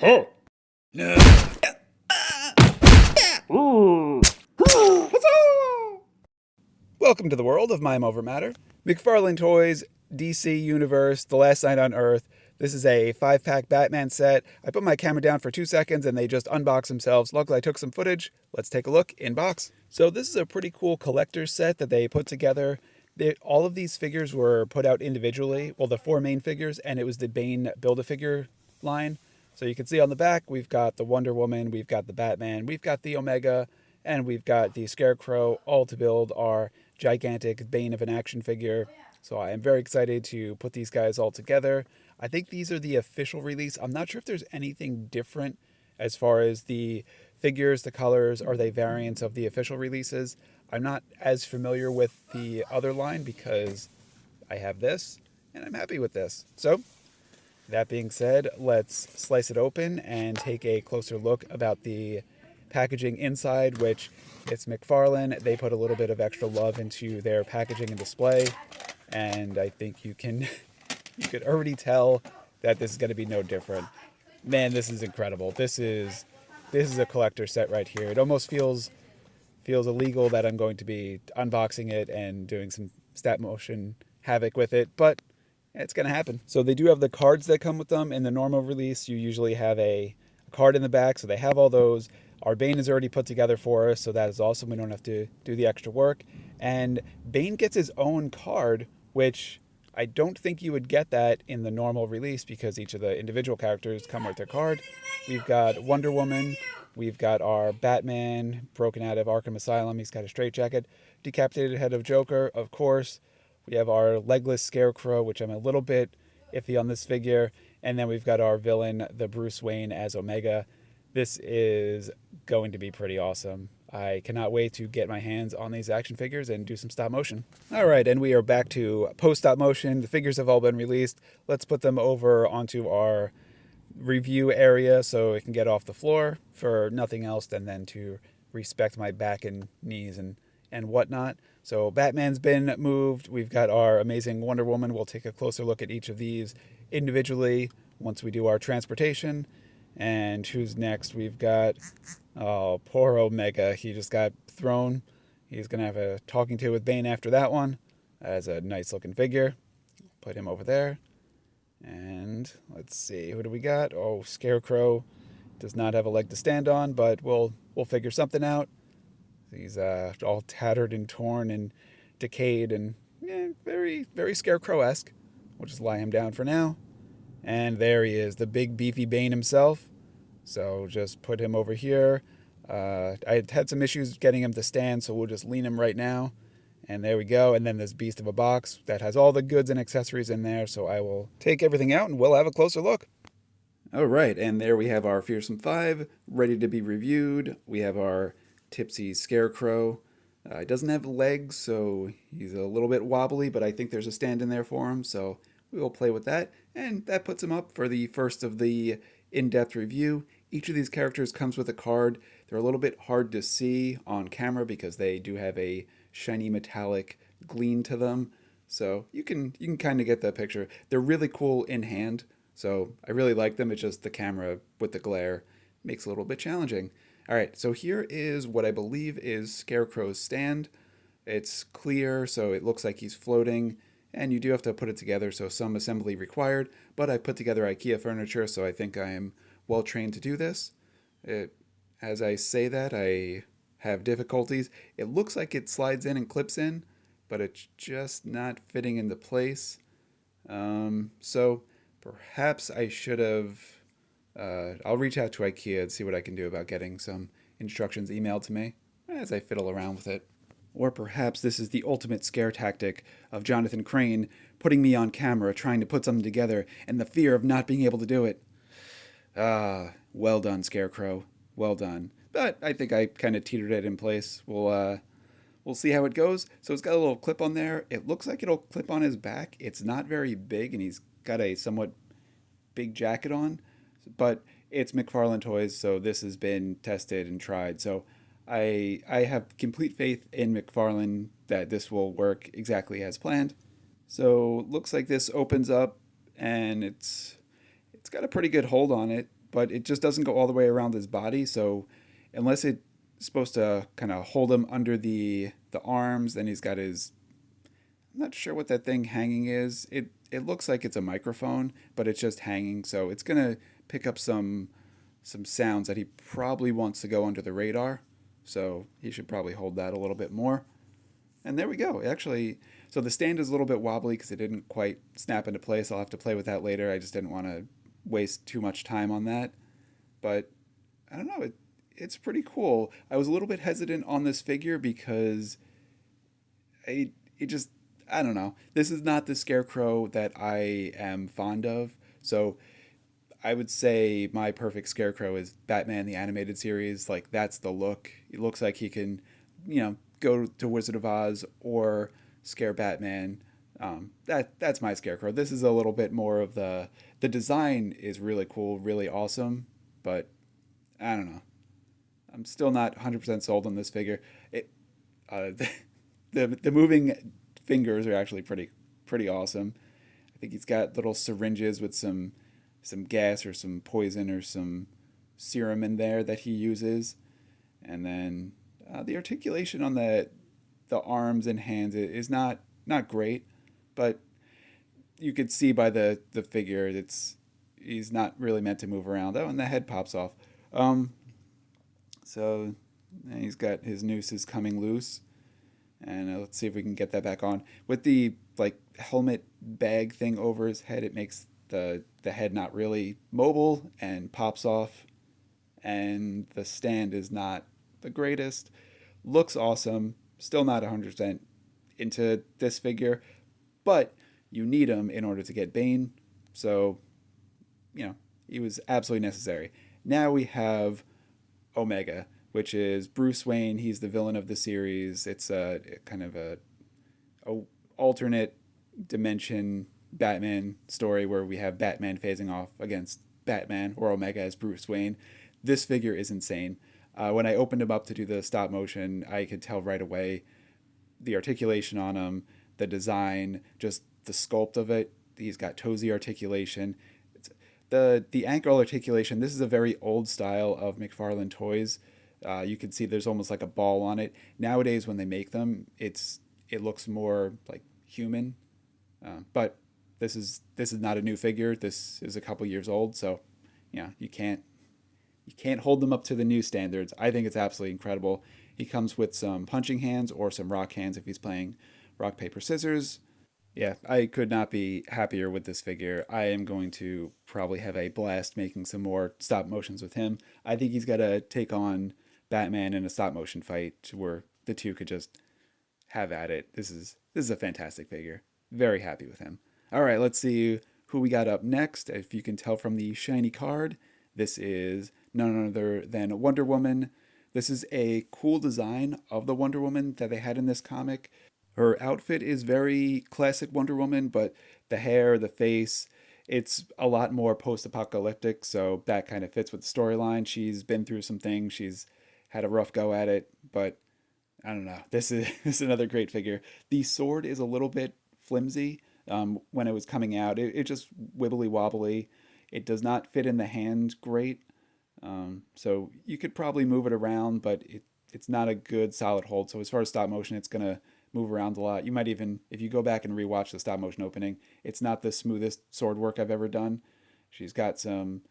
Huh. No. Ooh. Welcome to the world of Mime Over Matter. McFarlane Toys, DC Universe, The Last Night on Earth. This is a 5-pack Batman set. I put my camera down for 2 seconds and they just unbox themselves. Luckily, I took some footage. Let's take a look in box. So this is a pretty cool collector's set that they put together. All of these figures were put out individually. Well, the 4 main figures, and it was the Bane Build-A-Figure line. So you can see on the back, we've got the Wonder Woman, we've got the Batman, we've got the Omega, and we've got the Scarecrow, all to build our gigantic Bane of an action figure. So I am very excited to put these guys all together. I think these are the official release. I'm not sure if there's anything different as far as the figures, the colors. Are they variants of the official releases? I'm not as familiar with the other line because I have this and I'm happy with this. So that being said, let's slice it open and take a closer look about the packaging inside, which it's McFarlane. They put a little bit of extra love into their packaging and display, and I think you could already tell that this is going to be no different. Man, this is incredible. This is a collector set right here. It almost feels illegal that I'm going to be unboxing it and doing some stop motion havoc with it, but it's going to happen. So they do have the cards that come with them. In the normal release, you usually have a card in the back, so they have all those. Our Bane is already put together for us, so that is awesome. We don't have to do the extra work. And Bane gets his own card, which I don't think you would get that in the normal release because each of the individual characters come with their card. We've got Wonder Woman. We've got our Batman broken out of Arkham Asylum. He's got a straitjacket. Decapitated head of Joker, of course. We have our legless Scarecrow, which I'm a little bit iffy on this figure. And then we've got our villain, the Bruce Wayne as Omega. This is going to be pretty awesome. I cannot wait to get my hands on these action figures and do some stop motion. All right, and we are back to post-stop motion. The figures have all been released. Let's put them over onto our review area so it can get off the floor for nothing else than then to respect my back and knees and whatnot. So Batman's been moved. We've got our amazing Wonder Woman. We'll take a closer look at each of these individually once we do our transportation. And who's next? We've got, oh, poor Omega. He just got thrown. He's going to have a talking to with Bane after that one. As a nice looking figure. Put him over there. And let's see, who do we got? Oh, Scarecrow does not have a leg to stand on, but we'll figure something out. He's all tattered and torn and decayed and very, very Scarecrow-esque. We'll just lie him down for now. And there he is, the big beefy Bane himself. So just put him over here. I had some issues getting him to stand, so we'll just lean him right now. And there we go. And then this beast of a box that has all the goods and accessories in there. So I will take everything out and we'll have a closer look. All right, and there we have our Fearsome 5 ready to be reviewed. We have our Tipsy Scarecrow. He doesn't have legs, so he's a little bit wobbly, but I think there's a stand in there for him, so we will play with that. And that puts him up for the first of the in-depth review. Each of these characters comes with a card. They're a little bit hard to see on camera because they do have a shiny metallic gleam to them. So you can kind of get the picture. They're really cool in hand, so I really like them. It's just the camera with the glare makes it a little bit challenging. All right, so here is what I believe is Scarecrow's stand. It's clear, so it looks like he's floating, and you do have to put it together, so some assembly required, but I put together IKEA furniture, so I think I am well trained to do this. As I say that, I have difficulties. It looks like it slides in and clips in, but it's just not fitting into place. So perhaps I should have... I'll reach out to IKEA and see what I can do about getting some instructions emailed to me as I fiddle around with it. Or perhaps this is the ultimate scare tactic of Jonathan Crane putting me on camera trying to put something together and the fear of not being able to do it. Well done, Scarecrow. Well done. But I think I kind of teetered it in place. We'll see how it goes. So it's got a little clip on there. It looks like it'll clip on his back. It's not very big, and he's got a somewhat big jacket on. But it's McFarlane Toys, so this has been tested and tried. So I have complete faith in McFarlane that this will work exactly as planned. So looks like this opens up, and it's got a pretty good hold on it. but it just doesn't go all the way around his body. So unless it's supposed to kind of hold him under the arms, then he's got his, I'm not sure what that thing hanging is. It looks like it's a microphone, but it's just hanging, so it's gonna pick up some sounds that he probably wants to go under the radar. So he should probably hold that a little bit more. And there we go. Actually, so the stand is a little bit wobbly because it didn't quite snap into place. I'll have to play with that later. I just didn't want to waste too much time on that. But I don't know. It's pretty cool. I was a little bit hesitant on this figure because it just, I don't know. This is not the Scarecrow that I am fond of. So I would say my perfect Scarecrow is Batman the Animated Series. Like, that's the look. It looks like he can, go to Wizard of Oz or scare Batman. That's my Scarecrow. This is a little bit more of the design is really cool, really awesome, but I don't know. I'm still not 100% sold on this figure. It, the moving fingers are actually pretty awesome. I think he's got little syringes with some gas or some poison or some serum in there that he uses, and then the articulation on the arms and hands is not great, but you could see by the figure he's not really meant to move around. Oh, and the head pops off. So he's got his nooses coming loose, and let's see if we can get that back on with the like helmet bag thing over his head. It makes the head not really mobile and pops off, and the stand is not the greatest. Looks awesome. Still not 100% into this figure, but you need him in order to get Bane. So, he was absolutely necessary. Now we have Omega, which is Bruce Wayne. He's the villain of the series. It's a kind of a alternate dimension Batman story where we have Batman phasing off against Batman or Omega as Bruce Wayne. This figure is insane. When I opened him up to do the stop motion, I could tell right away the articulation on him, the design, just the sculpt of it. He's got toesy articulation. The ankle articulation. This is a very old style of McFarlane toys. You can see there's almost like a ball on it. Nowadays, when they make them, it looks more like human. But this is not a new figure. This is a couple years old, so you can't hold them up to the new standards. I think it's absolutely incredible. He comes with some punching hands or some rock hands if he's playing rock paper scissors. Yeah, I could not be happier with this figure. I am going to probably have a blast making some more stop motions with him. I think he's got to take on Batman in a stop motion fight where the two could just have at it. This is a fantastic figure. Very happy with him. All right, let's see who we got up next. If you can tell from the shiny card, this is none other than Wonder Woman. This is a cool design of the Wonder Woman that they had in this comic. Her outfit is very classic Wonder Woman, but the hair, the face, it's a lot more post-apocalyptic, so that kind of fits with the storyline. She's been through some things. She's had a rough go at it, but I don't know. This is another great figure. The sword is a little bit flimsy. When it was coming out, it just wibbly wobbly. It does not fit in the hand great. So you could probably move it around, but it's not a good solid hold. So as far as stop motion, it's going to move around a lot. You might even, if you go back and rewatch the stop motion opening, it's not the smoothest sword work I've ever done. She's got some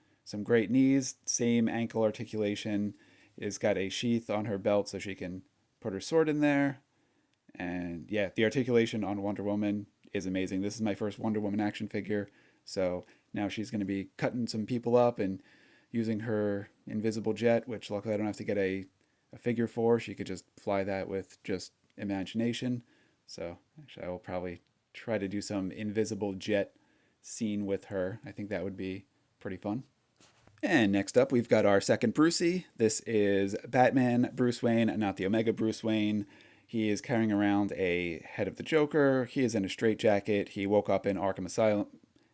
great knees, same ankle articulation. It's got a sheath on her belt so she can put her sword in there. And yeah, the articulation on Wonder Woman is amazing. This is my first Wonder Woman action figure. So now she's going to be cutting some people up and using her invisible jet, which luckily I don't have to get a figure for. She could just fly that with just imagination. So actually I will probably try to do some invisible jet scene with her. I think that would be pretty fun. And next up, we've got our second Brucey. This is Batman Bruce Wayne, not the Omega Bruce Wayne. He is carrying around a head of the Joker. He is in a straitjacket. He woke up in Arkham Asylum,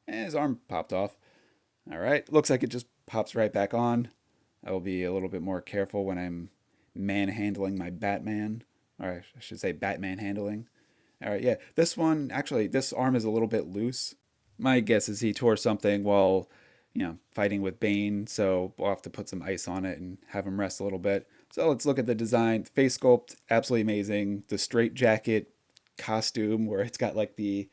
and his arm popped off. All right, looks like it just pops right back on. I will be a little bit more careful when I'm manhandling my Batman. Or I should say Batman handling. All right, yeah, this one, actually, this arm is a little bit loose. My guess is he tore something while, fighting with Bane. So we'll have to put some ice on it and have him rest a little bit. So let's look at the design. Face sculpt, absolutely amazing. The straight jacket costume where it's got like the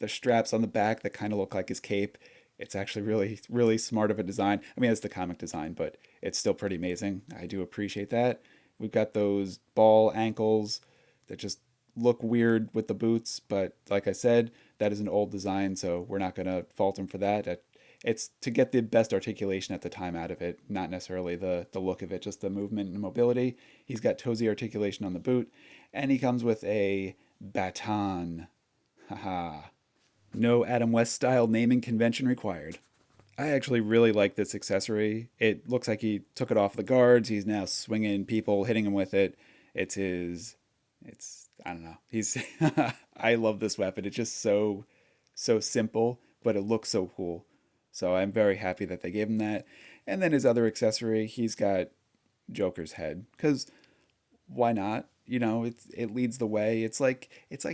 straps on the back that kind of look like his cape. It's actually really, really smart of a design. I mean, it's the comic design, but it's still pretty amazing. I do appreciate that. We've got those ball ankles that just look weird with the boots, but like I said, that is an old design, so we're not going to fault him for that. It's to get the best articulation at the time out of it, not necessarily the look of it, just the movement and mobility. He's got toesy articulation on the boot, and he comes with a baton. Haha. No Adam West style naming convention required. I actually really like this accessory. It looks like he took it off the guards. He's now swinging people, hitting him with it. It's his. I don't know. He's. I love this weapon. It's just so simple, but it looks so cool. So I'm very happy that they gave him that. And then his other accessory, he's got Joker's head. Because why not? It leads the way. It's like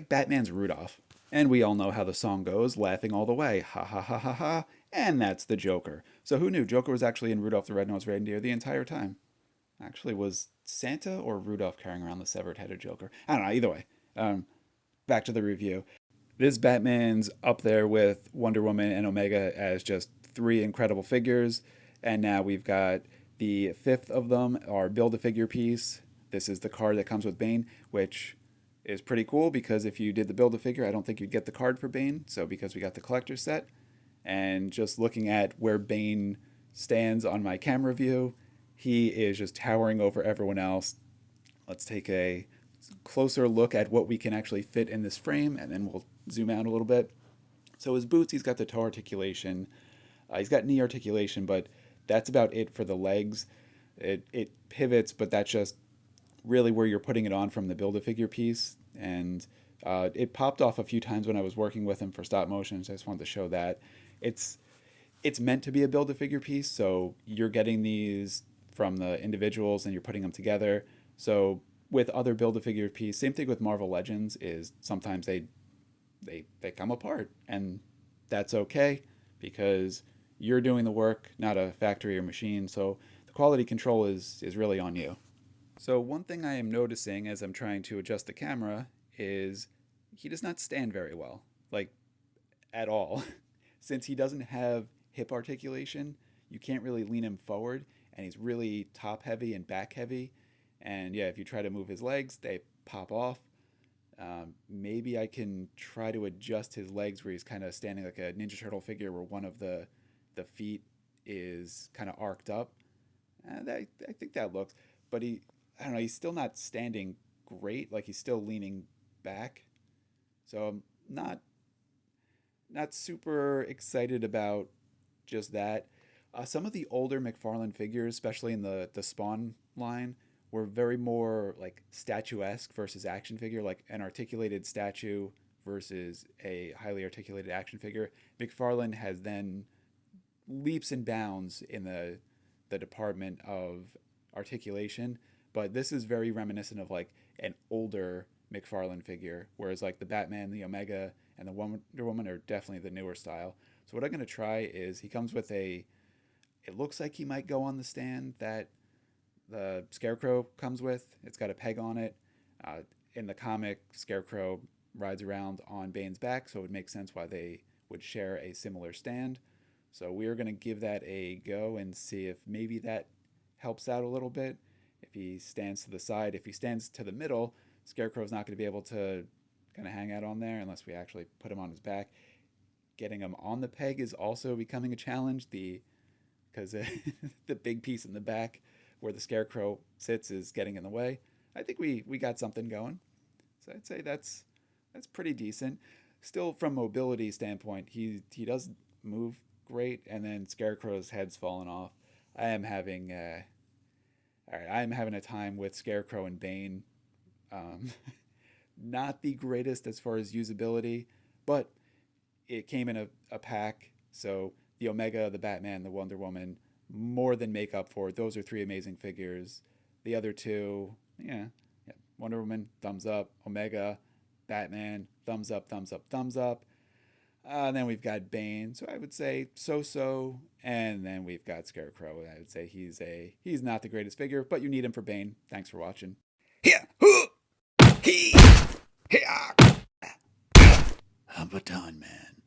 Batman's Rudolph. And we all know how the song goes, laughing all the way. Ha ha ha ha ha. And that's the Joker. So who knew Joker was actually in Rudolph the Red-Nosed Reindeer the entire time? Actually, was Santa or Rudolph carrying around the severed head of Joker? I don't know. Either way, back to the review. This Batman's up there with Wonder Woman and Omega as just three incredible figures. And now we've got the fifth of them, our Build-A-Figure piece. This is the card that comes with Bane, which is pretty cool because if you did the Build-A-Figure, I don't think you'd get the card for Bane. So because we got the collector's set, and just looking at where Bane stands on my camera view, he is just towering over everyone else. Let's take a closer look at what we can actually fit in this frame, and then we'll zoom out a little bit. So his boots, he's got the toe articulation. He's got knee articulation, but that's about it for the legs. It pivots, but that's just really where you're putting it on from the Build-A-Figure piece. And it popped off a few times when I was working with him for stop motion, so I just wanted to show that. It's meant to be a Build-A-Figure piece, so you're getting these from the individuals and you're putting them together. So with other Build-A-Figure piece, same thing with Marvel Legends, is sometimes they come apart, and that's okay because you're doing the work, not a factory or machine. So the quality control is really on you. So one thing I am noticing as I'm trying to adjust the camera is he does not stand very well, like at all. Since he doesn't have hip articulation, you can't really lean him forward, and he's really top heavy and back heavy. And yeah, if you try to move his legs, they pop off. Maybe I can try to adjust his legs where he's kind of standing like a Ninja Turtle figure, where one of the feet is kind of arced up. I think that looks, but I don't know, he's still not standing great. Like he's still leaning back. So I'm not super excited about just that. Some of the older McFarlane figures, especially in the Spawn line, were very more like statuesque versus action figure, like an articulated statue versus a highly articulated action figure. McFarlane has then leaps and bounds in the department of articulation, but this is very reminiscent of like an older McFarlane figure, whereas like the Batman, the Omega, and the Wonder Woman are definitely the newer style. So what I'm going to try is he comes with it looks like he might go on the stand that the Scarecrow comes with. It's got a peg on it. In the comic, Scarecrow rides around on Bane's back, so it would make sense why they would share a similar stand. So we are going to give that a go and see if maybe that helps out a little bit. If he stands to the side, if he stands to the middle, Scarecrow's not going to be able to kind of hang out on there unless we actually put him on his back. Getting him on the peg is also becoming a challenge. Because the big piece in the back where the Scarecrow sits is getting in the way. I think we got something going. So I'd say that's pretty decent. Still, from mobility standpoint, he does move great, and then Scarecrow's head's fallen off. I am having all right. I am having a time with Scarecrow and Bane. Um, Not the greatest as far as usability, but it came in a pack. So the Omega, the Batman, the Wonder Woman more than make up for it. Those are three amazing figures. The other two, yeah. Wonder Woman, thumbs up. Omega, Batman, thumbs up, thumbs up, thumbs up. Then we've got Bane, so I would say so-so. And then we've got Scarecrow. I would say he's not the greatest figure, but you need him for Bane. Thanks for watching. Here, hoo, he, here, I'm Baton Man.